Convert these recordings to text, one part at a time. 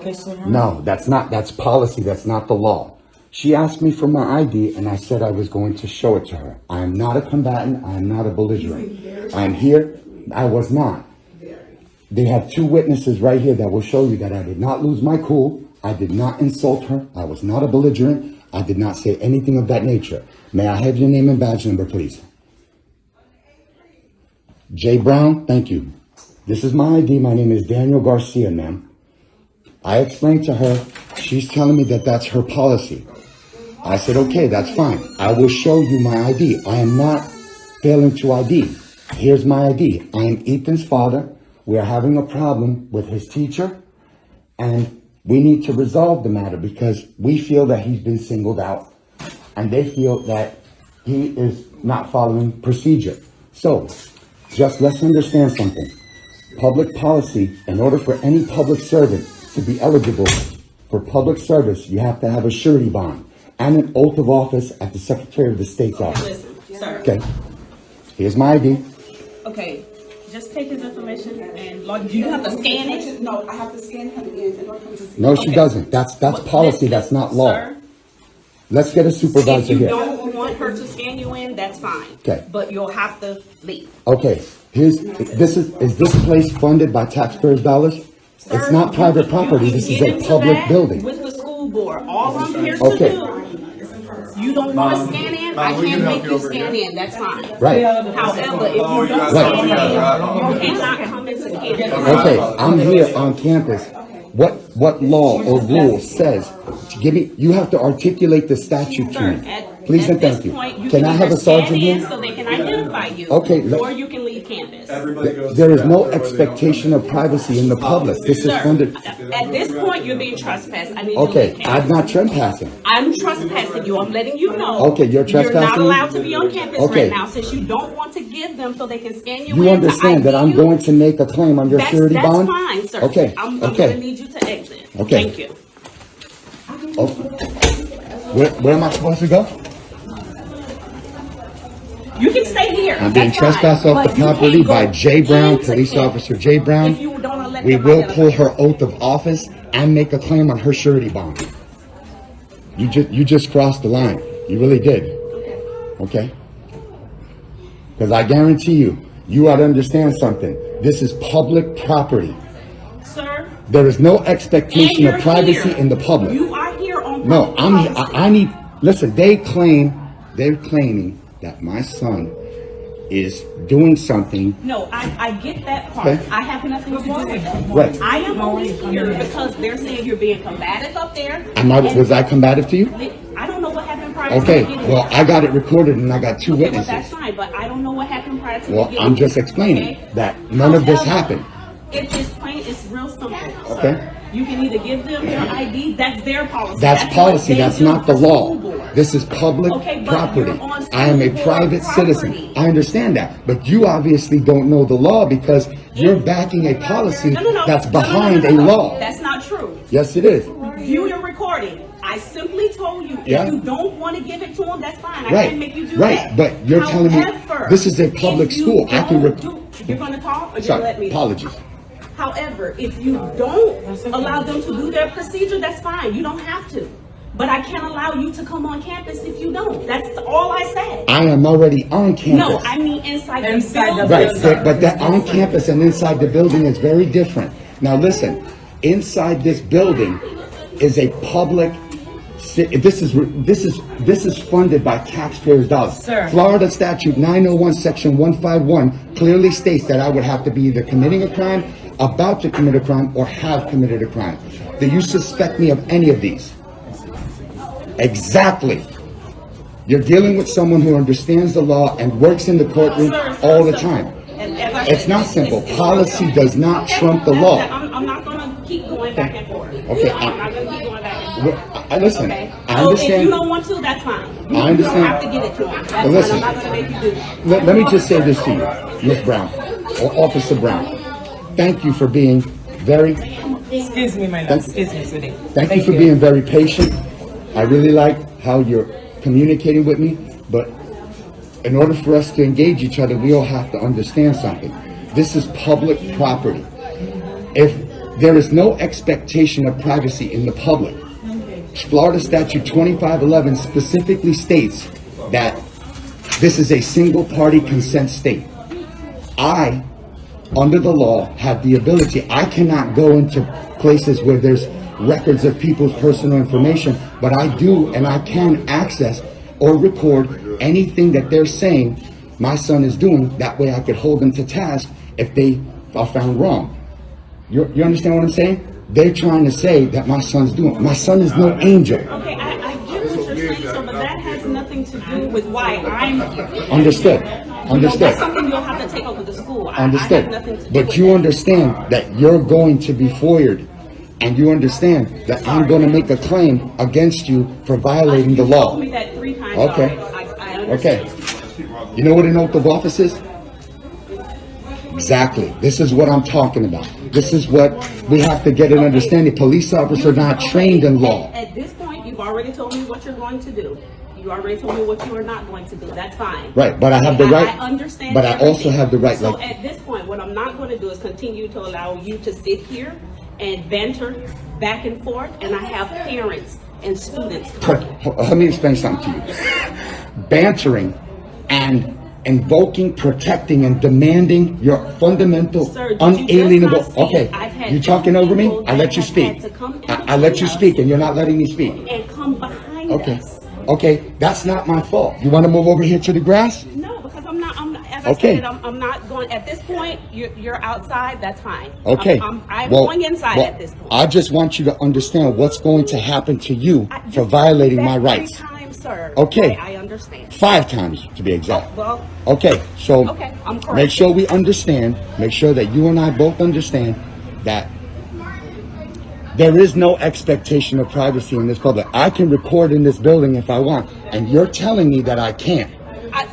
Okay, sir. No, that's policy, that's not the law. She asked me for my ID and I said I was going to show it to her. I am not a combatant, I am not a belligerent. I am here, I was not. They have two witnesses right here that will show you that I did not lose my cool, I did not insult her, I was not a belligerent, I did not say anything of that nature. May I have your name and badge number, please? J. Brown, thank you. This is my ID, my name is Daniel Garcia, ma'am. I explained to her, she's telling me that that's her policy. I said, okay, that's fine. I will show you my ID. I am not failing to ID. Here's my ID. I am Ethan's father. We are having a problem with his teacher, and we need to resolve the matter because we feel that he's been singled out, and they feel that he is not following procedure. So, just let's understand something. Public policy, in order for any public servant to be eligible for public service, you have to have a surety bond and an oath of office at the Secretary of the State's office. Listen, sir. Okay. Here's my ID. Okay, just take his information and log. Do you have to scan it? No, I have to scan him in order for him to see. No, she doesn't. That's policy. That's not law. Sir, Let's get a supervisor if you here. don't want her to scan you in, that's fine. Okay. But you'll have to leave. Okay. Is this place funded by taxpayers' dollars? Sir, It's not private property. you This can is get a into public that building. With the school board. All I'm here to Okay. do, you don't want to scan in, I can't make you scan in, that's fine. Right. However, if you don't Right. scan in, you cannot come into campus. Okay, I'm here on campus. What law or rule says to give me? You have to articulate the statute to Sir, me. Please and thank you. Point, you Can I have a either scan sergeant in here? so they can identify you, Okay, or you can leave campus. There is no expectation of privacy in the public. This is Sir, funded. at this point, you're being trespassed. I need Okay, to leave campus. I'm not trespassing. I'm trespassing you. I'm letting you know. Okay, you're trespassing You're not me? allowed to be on campus Okay. right now since you don't want to give them so they can scan you in. You to understand that ID I'm you. going to make a claim on your That's surety bond? fine, sir. Okay, I'm going okay, to need you to exit. Okay. Thank you. okay. Where am I supposed to go? You can stay here. I'm being That's fine. trespassed off But the you property can't by go J. Brown, into police campus officer J. Brown. if you don't let We them will identify pull her you. oath of office and make a claim on her surety bond. You just crossed the line. You really did. Okay? Because I guarantee you ought to understand something. This is public property. Sir, There is no expectation and of privacy you're in the public. You are here on No, public policy. I need, listen, they're claiming that my son is doing something. No, I get that part. Okay. I have nothing to do with it. Right. I am only here because they're saying you're being combative up there. Was I combative to you? I don't know what happened prior Okay, to me getting well, there. I got it recorded and I got two Okay, but that's witnesses. fine, but I don't know what happened prior to me Well, getting I'm just there, explaining okay? that none of this However, happened. It's plain, it's real simple. Okay. Sir. You can either give them your ID, that's their policy. That's what policy, they that's do not the for law. school board. This is public Okay, but property. you're on I am a school board private citizen. property. I understand that. But you obviously don't know the law because you're backing a policy No. that's No, no, behind no. a law. That's not true. Yes, it is. View your recording. I simply told you, Yeah. if you don't want to give it to them, that's fine. I Right, can't make you do right. that. But you're telling me However, this is a public if you school. I can you're going to talk or you're Sorry, going to let me? apologies. However, if you don't allow them to do their procedure, that's fine. You don't have to. But I can't allow you to come on campus if you don't. That's all I said. I am already on campus. No, I mean inside the building. Right, but that on campus and inside the building is very different. Now listen, inside this building is a public. This is funded by taxpayers' dollars. Sir. Florida Statute 901, Section 151 clearly states that I would have to be either committing a crime, about to commit a crime, or have committed a crime. Do you suspect me of any of these? Exactly. You're dealing with someone who understands the law and works in the courtroom Sir, all the sir. time. And as I It's said, not simple. it's Policy real does not trump the law. I'm not going to keep going back and forth. Okay, I'm not going to keep going back and forth. Listen, Okay. I So if understand. you don't want to, that's fine. You I understand. don't have to give it to them. That's fine. listen. I'm not going to make you do that. Let me just say this to you, Ms. Brown, or Officer Brown. Thank you for being very, Excuse me, my love. Excuse me, sweetie. thank you for being very patient. I really like how you're communicating with me, but in order for us to engage each other, we all have to understand something. This is public property. If There is no expectation of privacy in the public. Florida Statute 2511 specifically states that this is a single party consent state. I, under the law, have the ability. I cannot go into places where there's records of people's personal information, but I do and I can access or record anything that they're saying my son is doing. That way I could hold them to task if they are found wrong. You understand what I'm saying? They're trying to say that my son's doing. My son is no angel. Okay, I get what you're saying, so, but that has nothing to do with why I'm here. Understood. Understood. That's something you'll have to take over the school. Understood. I have nothing to do But with you that. understand that you're going to be foiled, and you understand that I'm going to make a claim against you for violating the You law. told me that 3 times Okay. already. I understand. Okay. You know what an oath of office is? Exactly. This is what I'm talking about. This is what we have to get an understanding. Police officers are not trained in law. At this point, you've already told me what you're going to do. You already told me what you are not going to do. That's fine. Right, but I have the right. I understand. But I also everything. have the right. So Like, at this point, what I'm not going to do is continue to allow you to sit here and banter back and forth. And I have parents and students. let me explain something to you. Bantering and invoking, protecting, and demanding your fundamental, Sir, did you unalienable. just not see Okay, I've had you talking over me? people I let you that have speak. had to come I let you between speak, us and you're not letting me speak. and come behind Okay. us. Okay, that's not my fault. You want to move over here to the grass? No, because I'm not, as I Okay. said, I'm not going, at this point, you're outside, that's fine. Okay. I'm Well, going inside well, at this point. I just want you to understand what's going to happen to you for violating my rights. 3 times, sir. Okay. I understand. 5 times to be exact. Well, Okay, so Okay, I'm correct. make sure we understand, make sure that you and I both understand that there is no expectation of privacy in this public. I can record in this building if I want, and you're telling me that I can't.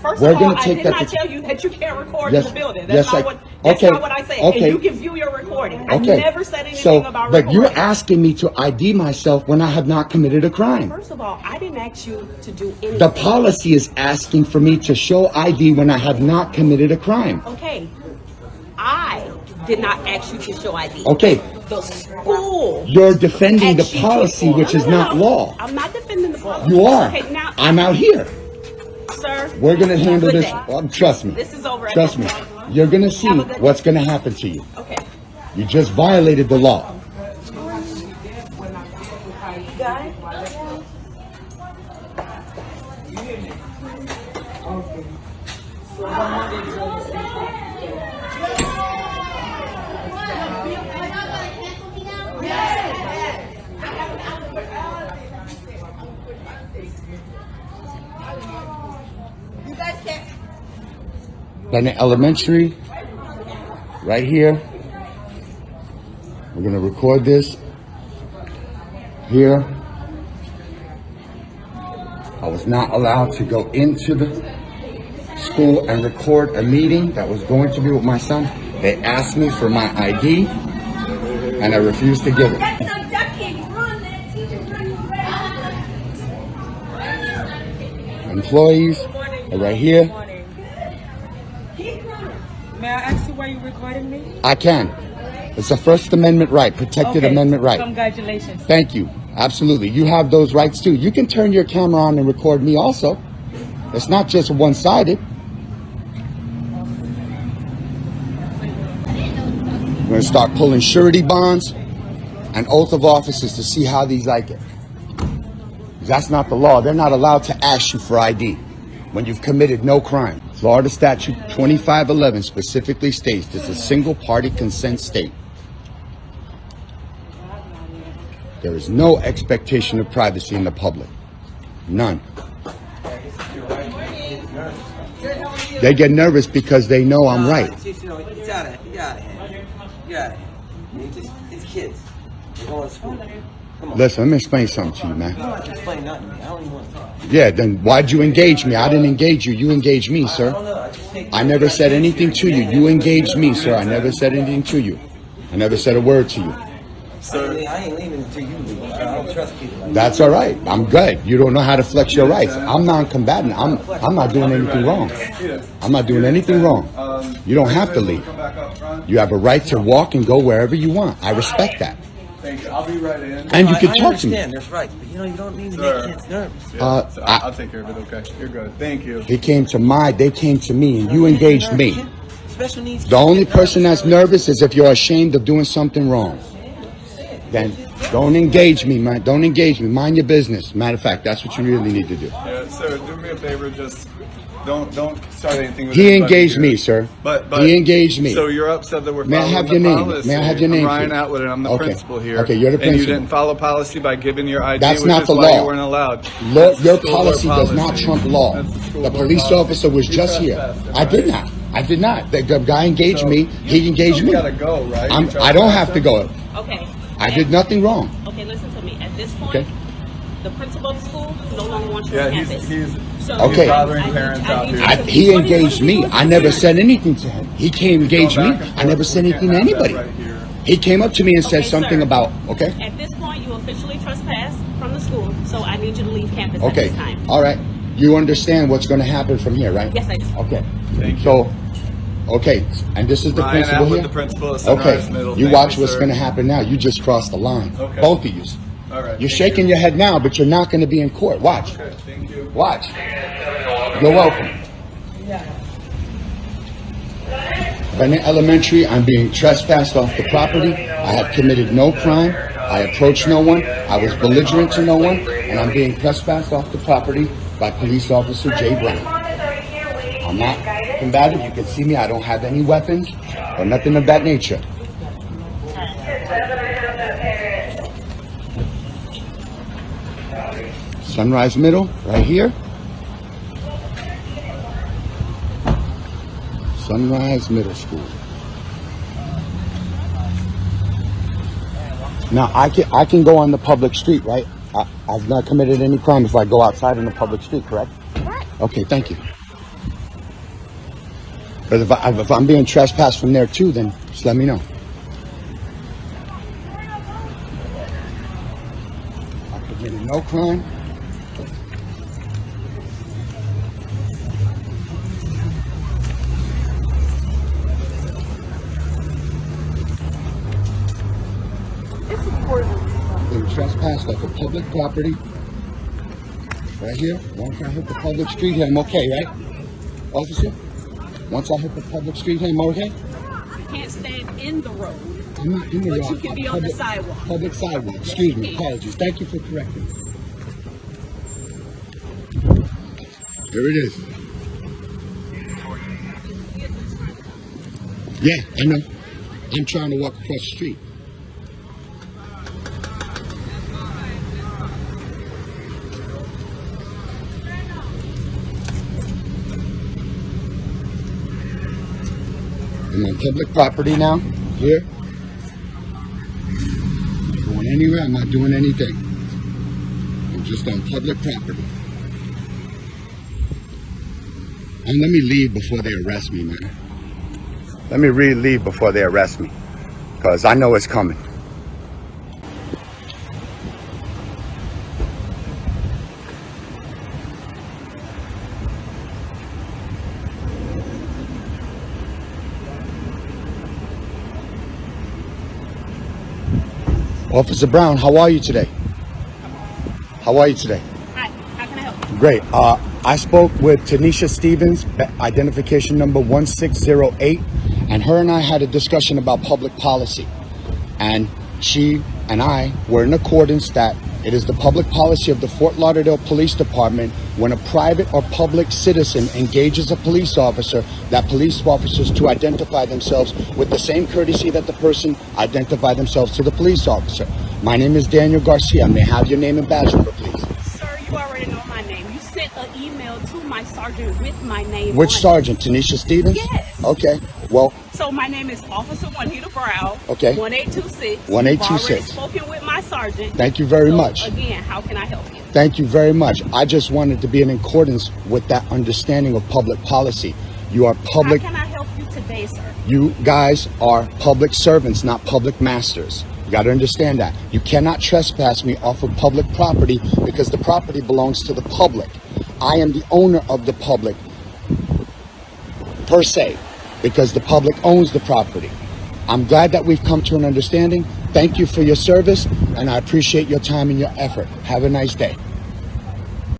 First We're of all, gonna I take did that not to- tell you that you can't record Yes, in the building. yes, That's okay, not what I said. okay. And you can view your recording. Okay. I never said anything So, about but recording. you're asking me to ID myself when I have not committed a crime. First of all, I didn't ask you to do anything. The policy is asking for me to show ID when I have not committed a crime. Okay. I did not ask you to show ID. Okay, The school. you're defending the asked you policy, to. which is No. not law. I'm not defending the policy. You are. Okay, now, I'm out here. sir. We're going to handle good this. day. Trust me. This is over at Trust me. this point. You're going to see Have a good what's day. going to happen to you. Okay. You just violated the law. Guy? Bennett Elementary, right here. We're going to record this here. I was not allowed to go into the school and record a meeting that was going to be with my son. They asked me for my ID, and I refused to give it. Employees are right here. May I ask you why you recording me? I can. It's a First Amendment right, protected amendment right. Congratulations. Thank you. Absolutely. You have those rights too. You can turn your camera on and record me also. It's not just one-sided. We're going to start pulling surety bonds and oath of offices to see how these like it. That's not the law. They're not allowed to ask you for ID when you've committed no crime. Florida Statute 2511 specifically states this is a single-party consent state. There is no expectation of privacy in the public. None. They get nervous because they know I'm right. It's out of hand. You got it. It's kids. They're going to school. Come on. Listen, let me explain something to you, man. You don't have to explain nothing to me. I don't even want to talk. Yeah, then why'd you engage me? I didn't engage you. You engaged me, I sir. don't know. I just take. I never said anything to you. You engaged me, sir. I never said anything to you. I never said a word to you. I ain't leaving until you leave. I don't trust people like that. That's all right. I'm good. You don't know how to flex your rights. I'm non-combatant. I'm not doing anything wrong. I'm not doing anything wrong. You don't have to leave. Come back up front. You have a right to walk and go wherever you want. I respect that. Thank you. I'll be right in. And you can I talk to me. understand. There's rights, but you don't need to Sir. make kids nervous. Yeah, so I'll take care of it. Okay, you're good. Thank you. They came to me, and you engaged me. Special needs. The only person that's nervous is if you're ashamed of doing something wrong. Then don't engage me, man. Don't engage me. Mind your business. Matter of fact, that's what you really need to do. Yeah, sir, do me a favor. Just don't start anything with He anybody engaged here. me, sir. But he engaged me. So you're upset that we're May I following have the your name? policy. May I have your name, I'm Ryan please? Atwood, and I'm the Okay. principal here. Okay, you're the And you principal. didn't follow policy by giving your ID, That's which not is the why law. you weren't allowed. Look, That's your the school board policy does not trump law. That's the school The board police policy. officer was You just here. trespassed, I did right? not. I did not. The guy engaged So, me. He engaged You me. gotta go, right? You I don't have to trespassed? go. Okay. I did nothing wrong. Okay, listen to me. At this point, Okay. the principal of the school no longer wants you Yeah, on campus. he's So Okay. bothering parents out here. He engaged me. I never said anything to him. He came engaged me. I never said anything to anybody. He came up to me and said Okay, something sir. about, okay? At this point, you officially trespassed from the school, so I need you to leave campus at Okay. this time. All right. You understand what's going to happen from here, right? Yes, I do. Okay. Thank you. So, okay. And this is the Ryan principal Atwood, here? the principal at Okay. Sunrise Middle. You Thank watch you, what's sir. going to happen now. You just crossed the line. Okay. Both of you. All right. You're thank shaking you. your head now, but you're not going to be in court. Watch. Okay, thank you. Watch. You're welcome. Bennett Elementary, I'm being trespassed off the property. I have committed no crime. I approached no one. I was belligerent to no one. And I'm being trespassed off the property by police officer Jay Brown. I'm not combative. You can see me. I don't have any weapons or nothing of that nature. Sunrise Middle, right here. Sunrise Middle School. Now I can go on the public street, right? I've not committed any crime if I go outside on the public street, correct? Correct. Okay, thank you. But if I'm being trespassed from there too, then just let me know. I committed no crime. Being trespassed off of public property. Right here. Once I hit the public street here, I'm okay, right? Officer? Once I hit the public street here, I'm okay? You can't stand in the road. I'm not in the But road. you can be on the sidewalk. Public sidewalk. Excuse me. Apologies. Thank you for correcting me. Here it is. Yeah, I know. I'm trying to walk across the street. I'm on public property now, here. I'm not going anywhere, I'm not doing anything. I'm just on public property. And let me leave before they arrest me, man. Let me really leave before they arrest me. Because I know it's coming. Officer Brown, how are you today? How are you today? Hi, how can I help you? Great. I spoke with Tanisha Stevens, identification number 1608, and her and I had a discussion about public policy. And she and I were in accordance that it is the public policy of the Fort Lauderdale Police Department when a private or public citizen engages a police officer, that police officers to identify themselves with the same courtesy that the person identify themselves to the police officer. My name is Daniel Garcia. May I have your name and badge number, please? Sir, you already know my name. You sent an email to my sergeant with my name. Which on it. sergeant? Tanisha Stevens? Yes. Okay. Well, So my name is Officer Juanita Brown. Okay. 1826. 1826. You've already spoken with my sergeant. Thank you very So, much. Again, how can I help you? Thank you very much. I just wanted to be in accordance with that understanding of public policy. You are public. How can I help you today, sir? You guys are public servants, not public masters. You got to understand that. You cannot trespass me off of public property because the property belongs to the public. I am the owner of the public, per se. because the public owns the property. I'm glad that we've come to an understanding. Thank you for your service, and I appreciate your time and your effort. Have a nice day.